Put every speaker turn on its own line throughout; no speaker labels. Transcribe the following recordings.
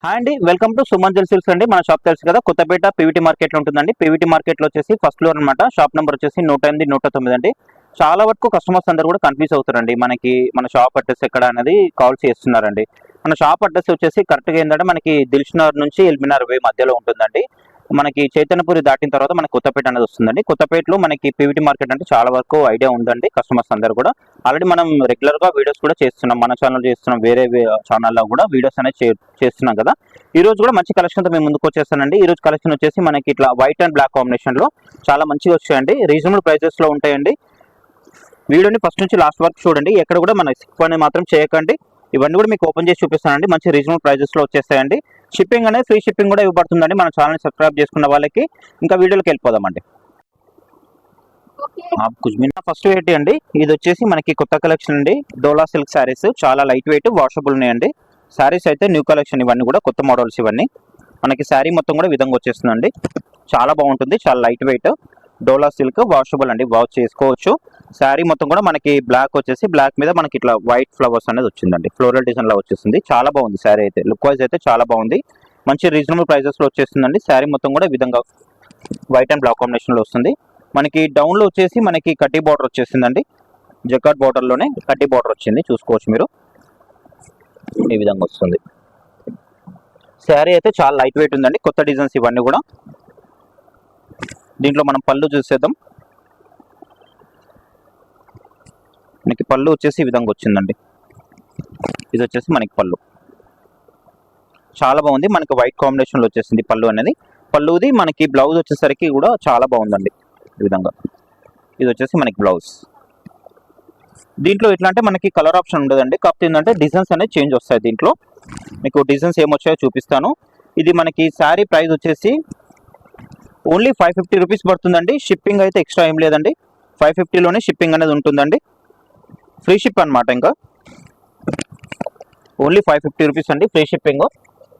Hi అండి, welcome to సుమంజల్ silks అండి. మన షాప్ తెలుసు కదా, కొత్తపేట పీవీటీ మార్కెట్ లో ఉంటుందండి. పీవీటీ మార్కెట్ లో వచ్చేసి ఫస్ట్ ఫ్లోర్ అనమాట. షాప్ నెంబర్ వచ్చేసి 108, 109 అండి. చాలా వరకు కస్టమర్స్ అందరూ కూడా కన్ఫ్యూజ్ అవుతారండి. మన షాప్ అడ్రస్ ఎక్కడ అనేది కాల్ చేస్తున్నారండి. మన షాప్ అడ్రస్ వచ్చేసి కరెక్ట్గా ఏంటంటే మనకి దిల్షునగర్ నుంచి ఎల్బినార్ వే మధ్యలో ఉంటుందండి. మనకి చైతన్యపురి దాటిన తర్వాత మనకి కొత్తపేట అనేది వస్తుందండి. కొత్తపేటలో మనకి పీవీటీ మార్కెట్ అంటే చాలా వరకు ఐడియా ఉందండి కస్టమర్స్ అందరూ కూడా. ఆల్రెడీ మనం రెగ్యులర్ గా వీడియోస్ కూడా చేస్తున్నాం, మన ఛానల్ చేస్తున్నాం, వేరే ఛానల్లో కూడా వీడియోస్ అనేది చేస్తున్నాం కదా. ఈ రోజు కూడా మంచి కలెక్షన్ తో మేము ముందుకు వచ్చేస్తానండి. ఈ రోజు కలెక్షన్ వచ్చేసి మనకి ఇట్లా వైట్ అండ్ బ్లాక్ కాంబినేషన్ లో చాలా మంచిగా వచ్చాయండి. రీజనబుల్ ప్రైసెస్ లో ఉంటాయండి. వీడియోని ఫస్ట్ నుంచి లాస్ట్ వరకు చూడండి, ఎక్కడ కూడా మన స్కిప్ అనేది మాత్రం చేయకండి. ఇవన్నీ కూడా మీకు ఓపెన్ చేసి చూపిస్తానండి. మంచి రీజనబుల్ ప్రైజెస్ లో వచ్చేస్తాయండి. షిప్పింగ్ అనేది ఫ్రీ షిప్పింగ్ కూడా ఇవ్వబడుతుందండి మన ఛానల్ సబ్స్క్రైబ్ చేసుకున్న వాళ్ళకి. ఇంకా వీడియోకి వెళ్ళిపోదామండి. ఫస్ట్ ఏంటి అండి, ఇది వచ్చేసి మనకి కొత్త కలెక్షన్ అండి. డోలా సిల్క్ శారీస్ చాలా లైట్ వెయిట్ వాషబుల్ ఉన్నాయండి. శారీస్ అయితే న్యూ కలెక్షన్, ఇవన్నీ కూడా కొత్త మోడల్స్. ఇవన్నీ మనకి శారీ మొత్తం కూడా విధంగా వచ్చేస్తుందండి. చాలా బాగుంటుంది, చాలా లైట్ వెయిట్ డోలా సిల్క్ వాషబుల్ అండి, వాష్ చేసుకోవచ్చు. శారీ మొత్తం కూడా మనకి బ్లాక్ వచ్చేసి బ్లాక్ మీద మనకి ఇట్లా వైట్ ఫ్లవర్స్ అనేది వచ్చిందండి, ఫ్లోరల్ డిజైన్ లా వచ్చేసింది. చాలా బాగుంది శారీ అయితే, లుక్ వైజ్ అయితే చాలా బాగుంది. మంచి రీజనబుల్ ప్రైసెస్ లో వచ్చేస్తుందండి. శారీ మొత్తం కూడా విధంగా వైట్ అండ్ బ్లాక్ కాంబినేషన్ లో వస్తుంది. మనకి డౌన్ లో వచ్చేసి మనకి కడ్డీ బార్డర్ వచ్చేసిందండి. జకార్డ్ బార్డర్ లోనే కడ్డీ బార్డర్ వచ్చింది, చూసుకోవచ్చు మీరు. ఈ విధంగా వస్తుంది శారీ అయితే, చాలా లైట్ వెయిట్ ఉందండి. కొత్త డిజైన్స్ ఇవన్నీ కూడా. దీంట్లో మనం పళ్ళు చూసేద్దాం. మనకి పళ్ళు వచ్చేసి ఈ విధంగా వచ్చిందండి. ఇది వచ్చేసి మనకి పళ్ళు చాలా బాగుంది. మనకి వైట్ కాంబినేషన్ లో వచ్చేసింది పళ్ళు అనేది. పళ్ళుది మనకి బ్లౌజ్ వచ్చేసరికి కూడా చాలా బాగుందండి. ఈ విధంగా ఇది వచ్చేసి మనకి బ్లౌజ్. దీంట్లో ఎట్లా అంటే మనకి కలర్ ఆప్షన్ ఉండదండి, కాకపోతే ఏంటంటే డిజైన్స్ అనేది చేంజ్ వస్తాయి. దీంట్లో మీకు డిజైన్స్ ఏమొచ్చాయో చూపిస్తాను. ఇది మనకి శారీ ప్రైస్ వచ్చేసి ఓన్లీ 550 రూపీస్ పడుతుందండి. షిప్పింగ్ అయితే ఎక్స్ట్రా ఏం లేదండి, 550లోనే షిప్పింగ్ అనేది ఉంటుందండి. ఫ్రీ షిప్ అనమాట. ఇంకా ఓన్లీ 550 రూపీస్ అండి, ఫ్రీ షిప్పింగ్.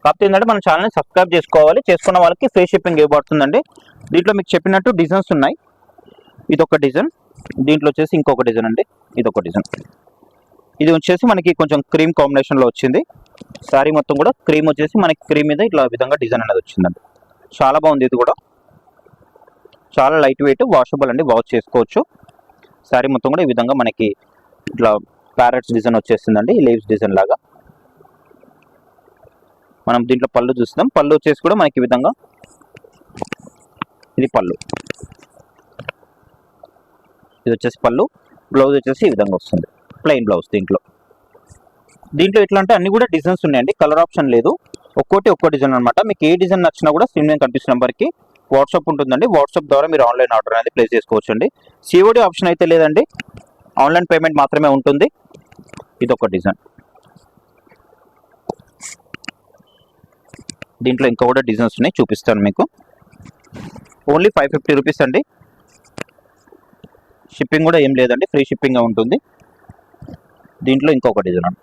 కాకపోతే ఏంటంటే మన ఛానల్ని సబ్స్క్రైబ్ చేసుకోవాలి, చేసుకున్న వాళ్ళకి ఫ్రీ షిప్పింగ్ ఇవ్వబడుతుందండి. దీంట్లో మీకు చెప్పినట్టు డిజైన్స్ ఉన్నాయి. ఇదొక డిజైన్, దీంట్లో వచ్చేసి ఇంకొక డిజైన్ అండి. ఇదొక డిజైన్. ఇది వచ్చేసి మనకి కొంచెం క్రీమ్ కాంబినేషన్లో వచ్చింది. శారీ మొత్తం కూడా క్రీమ్ వచ్చేసి మనకి క్రీమ్ మీద ఇట్లా విధంగా డిజైన్ అనేది వచ్చిందండి. చాలా బాగుంది. ఇది కూడా చాలా లైట్ వెయిట్ వాషబుల్ అండి, వాష్ చేసుకోవచ్చు. శారీ మొత్తం కూడా ఈ విధంగా మనకి ఇట్లా ప్యారెట్స్ డిజైన్ వచ్చేసిందండి, లీవ్స్ డిజైన్ లాగా. మనం దీంట్లో పళ్ళు చూస్తాం. పళ్ళు వచ్చేసి కూడా మనకి ఈ విధంగా, ఇది పళ్ళు, ఇది వచ్చేసి పళ్ళు. బ్లౌజ్ వచ్చేసి ఈ విధంగా వస్తుంది, ప్లెయిన్ బ్లౌజ్. దీంట్లో ఎట్లా అంటే అన్ని కూడా డిజైన్స్ ఉన్నాయండి, కలర్ ఆప్షన్ లేదు. ఒక్కో డిజైన్ అనమాట. మీకు ఏ డిజైన్ నచ్చినా కూడా స్క్రీన్ మీద కనిపిస్తున్న నెంబర్కి వాట్సాప్ ఉంటుందండి. వాట్సాప్ ద్వారా మీరు ఆన్లైన్ ఆర్డర్ అనేది ప్లేస్ చేసుకోవచ్చు అండి. సిఓడి ఆప్షన్ అయితే లేదండి, ఆన్లైన్ పేమెంట్ మాత్రమే ఉంటుంది. ఇదొక డిజైన్. దీంట్లో ఇంకా కూడా డిజైన్స్ ఉన్నాయి, చూపిస్తాను మీకు. ఓన్లీ 550 రూపీస్ అండి. షిప్పింగ్ కూడా ఏం లేదండి, ఫ్రీ షిప్పింగ్ ఉంటుంది. దీంట్లో ఇంకొక డిజైన్.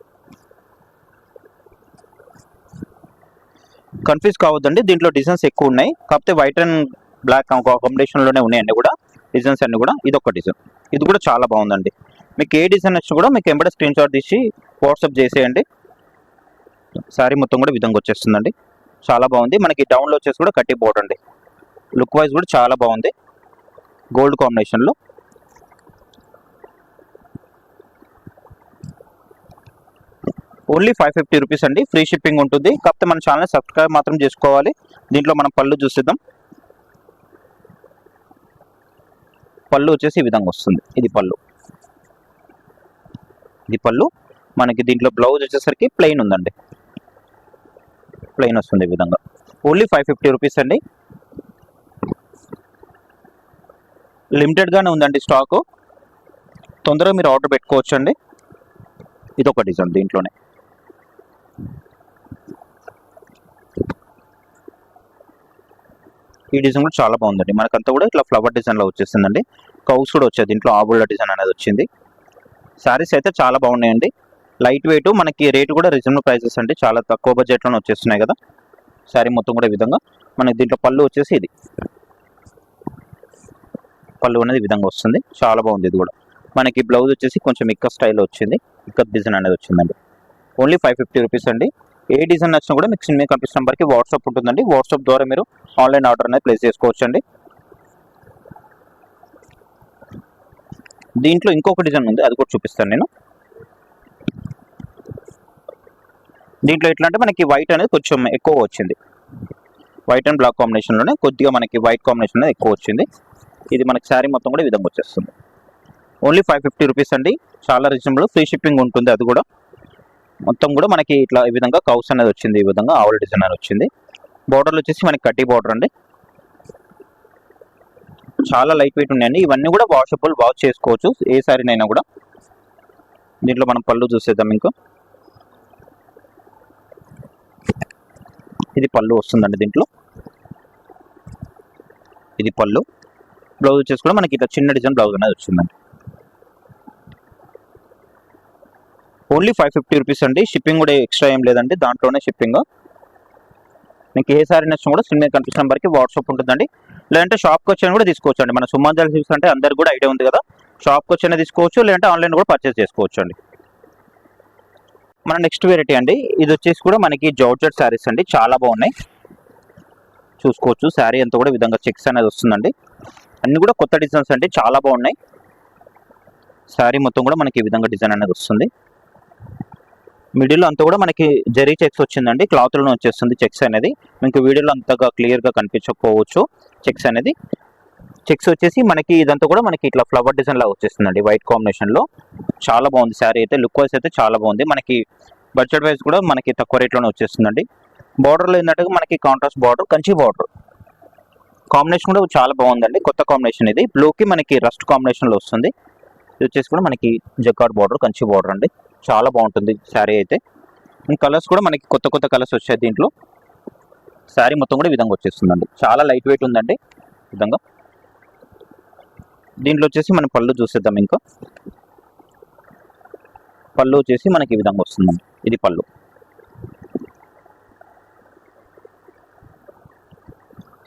కన్ఫ్యూజ్ కావద్దండి, దీంట్లో డిజైన్స్ ఎక్కువ ఉన్నాయి. కాకపోతే వైట్ అండ్ బ్లాక్ కాంబినేషన్లోనే ఉన్నాయండి కూడా డిజైన్స్ అన్ని కూడా. ఇదొక డిజైన్, ఇది కూడా చాలా బాగుందండి. మీకు ఏ డిజైన్ వచ్చినా కూడా మీకు ఎంబడే స్క్రీన్ షాట్ తీసి వాట్సాప్ చేసేయండి. శారీ మొత్తం కూడా విధంగా వచ్చేస్తుందండి, చాలా బాగుంది. మనకి డౌన్లో వచ్చేసి కూడా కట్టి బోర్డర్ అండి. లుక్ వైజ్ కూడా చాలా బాగుంది, గోల్డ్ కాంబినేషన్లో. ఓన్లీ 550 రూపీస్ అండి, ఫ్రీ షిప్పింగ్ ఉంటుంది. కాకపోతే మన ఛానల్ సబ్స్క్రైబ్ మాత్రం చేసుకోవాలి. దీంట్లో మనం పళ్ళు చూసిద్దాం. పళ్ళు వచ్చేసి ఈ విధంగా వస్తుంది. ఇది పళ్ళు, ఇది పళ్ళు. మనకి దీంట్లో బ్లౌజ్ వచ్చేసరికి ప్లెయిన్ ఉందండి, ప్లెయిన్ వస్తుంది ఈ విధంగా. ఓన్లీ 550 రూపీస్ అండి. లిమిటెడ్గానే ఉందండి స్టాకు, తొందరగా మీరు ఆర్డర్ పెట్టుకోవచ్చు అండి. ఇదొక డిజైన్. దీంట్లోనే ఈ డిజైన్ కూడా చాలా బాగుందండి. మనకంతా కూడా ఇట్లా ఫ్లవర్ డిజైన్లో వచ్చేసిందండి. కౌస్ కూడా వచ్చాయి దీంట్లో, ఆబుళ్ళ డిజైన్ అనేది వచ్చింది. శారీస్ అయితే చాలా బాగున్నాయండి, లైట్ వెయిట్. మనకి రేటు కూడా రీజనబుల్ ప్రైసెస్ అండి, చాలా తక్కువ బడ్జెట్లోనే వచ్చేస్తున్నాయి కదా. శారీ మొత్తం కూడా ఈ విధంగా. మనకి దీంట్లో పళ్ళు వచ్చేసి ఇది పళ్ళు అనేది ఈ విధంగా వస్తుంది, చాలా బాగుంది. ఇది కూడా మనకి బ్లౌజ్ వచ్చేసి కొంచెం ఇక్క స్టైల్లో వచ్చింది, ఇక్క డిజైన్ అనేది వచ్చిందండి. ఓన్లీ 550 రూపీస్ అండి. ఏ డిజైన్ నచ్చినా కూడా మీకు స్క్రీన్ మీద కనిపిస్తున్న నెంబర్కి వాట్సాప్ ఉంటుందండి. వాట్సాప్ ద్వారా మీరు ఆన్లైన్ ఆర్డర్ అనేది ప్లేస్ చేసుకోవచ్చు అండి. దీంట్లో ఇంకొక డిజైన్ ఉంది, అది కూడా చూపిస్తాను నేను. దీంట్లో ఎట్లా అంటే మనకి వైట్ అనేది కొంచెం ఎక్కువ వచ్చింది. వైట్ అండ్ బ్లాక్ కాంబినేషన్లోనే కొద్దిగా మనకి వైట్ కాంబినేషన్ అనేది ఎక్కువ వచ్చింది. ఇది మనకి శారీ మొత్తం కూడా ఈ విధంగా వచ్చేస్తుంది. ఓన్లీ 550 రూపీస్ అండి. చాలా రీజనబుల్, ఫ్రీ షిప్పింగ్ ఉంటుంది. అది కూడా మొత్తం కూడా మనకి ఇట్లా ఈ విధంగా కౌస్ అనేది వచ్చింది, ఈ విధంగా ఆవుల డిజైన్ అనేది వచ్చింది. బార్డర్లు వచ్చేసి మనకి కడ్డీ బార్డర్ అండి. చాలా లైట్ వెయిట్ ఉన్నాయండి. ఇవన్నీ కూడా వాషబుల్, వాష్ చేసుకోవచ్చు ఏ సారీనైనా కూడా. దీంట్లో మనం పళ్ళు చూసేద్దాం. ఇంకా ఇది పళ్ళు వస్తుందండి. దీంట్లో ఇది పళ్ళు. బ్లౌజ్ వచ్చేసి కూడా మనకి ఇట్లా చిన్న డిజైన్ బ్లౌజ్ అనేది వచ్చిందండి. ఓన్లీ 550 రూపీస్ అండి. షిప్పింగ్ కూడా ఎక్స్ట్రా ఏం లేదండి, దాంట్లోనే షిప్పింగ్. మీకు ఏ సారీ నచ్చినా కూడా స్క్రీన్ మీద కనిపిస్తున్న నెంబర్కి వాట్సాప్ ఉంటుందండి. లేదంటే షాప్కి వచ్చి కూడా తీసుకోవచ్చు అండి. మన సుమంజల్ సిల్క్స్ అంటే అందరికి కూడా ఐడియా ఉంది కదా, షాప్కి వచ్చి తీసుకోవచ్చు, లేదంటే ఆన్లైన్ కూడా పర్చేస్ చేసుకోవచ్చు అండి. మన నెక్స్ట్ వెరైటీ అండి, ఇది వచ్చేసి కూడా మనకి జార్జెట్ శారీస్ అండి. చాలా బాగున్నాయి, చూసుకోవచ్చు. శారీ అంతా కూడా విధంగా చెక్స్ అనేది వస్తుందండి. అన్ని కూడా కొత్త డిజైన్స్ అండి, చాలా బాగున్నాయి. శారీ మొత్తం కూడా మనకి ఈ విధంగా డిజైన్ అనేది వస్తుంది. మిడిల్లో అంతా కూడా మనకి జరీ చెక్స్ వచ్చిందండి, క్లాత్లోనే వచ్చేస్తుంది చెక్స్ అనేది. మీకు వీడియోలో అంతగా క్లియర్గా కనిపించకపోవచ్చు చెక్స్ అనేది. చెక్స్ వచ్చేసి మనకి ఇదంతా కూడా మనకి ఇట్లా ఫ్లవర్ డిజైన్ లాగా వచ్చేస్తుందండి, వైట్ కాంబినేషన్లో. చాలా బాగుంది శారీ అయితే, లుక్ వైజ్ అయితే చాలా బాగుంది. మనకి బడ్జెట్ వైజ్ కూడా మనకి తక్కువ రేట్లోనే వచ్చేస్తుందండి. బార్డర్లో ఏంటంటే మనకి contrast border, Kanchi border combination కూడా చాలా బాగుందండి. కొత్త కాంబినేషన్ ఇది. బ్లూకి మనకి రస్ట్ కాంబినేషన్లో వస్తుంది. ఇది వచ్చేసి కూడా మనకి జకార్డ్ బార్డర్, కంచి బార్డర్ అండి. చాలా బాగుంటుంది శారీ అయితే. కలర్స్ కూడా మనకి కొత్త కొత్త కలర్స్ వచ్చాయి దీంట్లో. శారీ మొత్తం కూడా ఈ విధంగా వచ్చేస్తుందండి. చాలా లైట్ వెయిట్ ఉందండి విధంగా. దీంట్లో వచ్చేసి మనం పళ్ళు చూసేద్దాం. ఇంకా పళ్ళు వచ్చేసి మనకి ఈ విధంగా వస్తుందండి. ఇది పళ్ళు.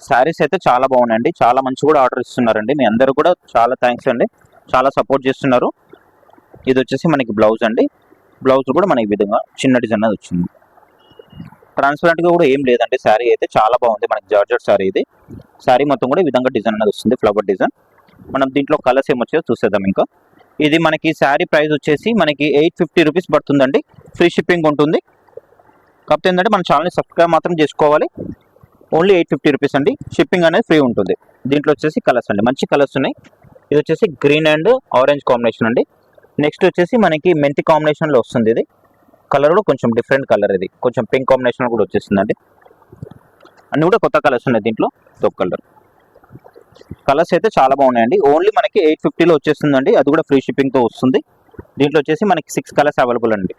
శారీస్ అయితే చాలా బాగున్నాయండి. చాలా మంచి కూడా ఆర్డర్ ఇస్తున్నారండి. మీ అందరూ కూడా చాలా థ్యాంక్స్ అండి, చాలా సపోర్ట్ చేస్తున్నారు. ఇది వచ్చేసి మనకి బ్లౌజ్ అండి. బ్లౌజ్ కూడా మనకి ఈ విధంగా చిన్న డిజైన్ అనేది వచ్చింది. ట్రాన్స్పరెంట్గా కూడా ఏం లేదండి. శారీ అయితే చాలా బాగుంది. మనకి జార్జెట్ శారీ ఇది. శారీ మొత్తం కూడా ఈ విధంగా డిజైన్ అనేది వస్తుంది, ఫ్లవర్ డిజైన్. మనం దీంట్లో కలర్స్ ఏమొచ్చాయో చూసేద్దాం. ఇంకా ఇది మనకి శారీ ప్రైస్ వచ్చేసి మనకి 850 రూపీస్ పడుతుందండి. ఫ్రీ షిప్పింగ్ ఉంటుంది. కాకపోతే ఏంటంటే మన ఛానల్ని సబ్స్క్రైబ్ మాత్రం చేసుకోవాలి. ఓన్లీ 850 రూపీస్ అండి. షిప్పింగ్ అనేది ఫ్రీ ఉంటుంది. దీంట్లో వచ్చేసి కలర్స్ అండి, మంచి కలర్స్ ఉన్నాయి. ఇది వచ్చేసి గ్రీన్ అండ్ ఆరెంజ్ కాంబినేషన్ అండి. నెక్స్ట్ వచ్చేసి మనకి మెంతి కాంబినేషన్లో వస్తుంది. ఇది కలర్ కూడా కొంచెం డిఫరెంట్ కలర్, ఇది కొంచెం పింక్ కాంబినేషన్ కూడా వచ్చేస్తుందండి. అన్ని కూడా కొత్త కలర్స్ ఉన్నాయి దీంట్లో. ఒక కలర్ కలర్స్ అయితే చాలా బాగున్నాయండి. ఓన్లీ మనకి 850లో వచ్చేస్తుందండి. అది కూడా ఫ్రీ షిప్పింగ్తో వస్తుంది. దీంట్లో వచ్చేసి మనకి 6 కలర్స్ అవైలబుల్ అండి.